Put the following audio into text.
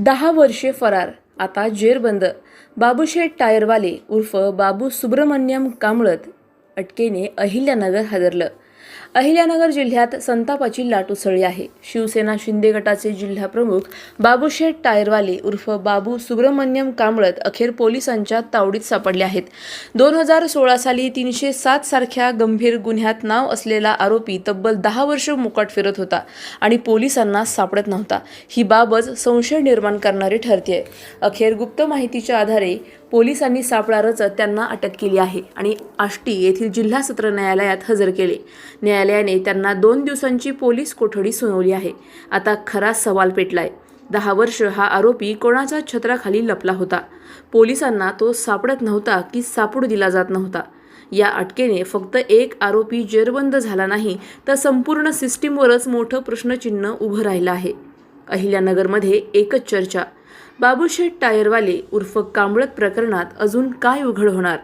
10 वर्षे फरार, आता जेरबंद. बाबूशेठ टायरवाले उर्फ बाबू सुब्रमण्यम कांबळत अटकेने अहिल्यानगर हादरलं. अहिल्यानगर जिल्ह्यात संतापाची लाट उसळली आहे. शिवसेना शिंदे गटाचे जिल्हाप्रमुख बाबूशेठ टायरवाले उर्फ बाबू सुब्रमण्यम कांबळत अखेर पोलिसांच्या तावडीत सापडले आहेत. 2016 साली 307 सारख्या गंभीर गुन्ह्यात नाव असलेला आरोपी तब्बल 10 वर्ष मोकाट फिरत होता आणि पोलिसांना सापडत नव्हता. ही बाबच संशय निर्माण करणारी ठरते. अखेर गुप्त माहितीच्या आधारे पोलिसांनी सापळा रचत त्यांना अटक केली आहे आणि आष्टी येथील जिल्हा सत्र न्यायालयात हजर केले. न्यायालयाने त्यांना 2 दिवसांची पोलीस कोठडी सुनावली आहे. आता खरा सवाल पेटलाय. 10 वर्ष हा आरोपी कोणाच्या छत्राखाली लपला होता? पोलिसांना तो सापडत नव्हता की सापडू दिला जात नव्हता? या अटकेने फक्त एक आरोपी जेरबंद झाला नाही, तर संपूर्ण सिस्टीमवरच मोठं प्रश्नचिन्ह उभं राहिलं आहे. अहिल्यानगरमध्ये एकच चर्चा, बाबूशेठ टायरवाले उर्फ कांबळत प्रकरणात अजून काय उघड होणार?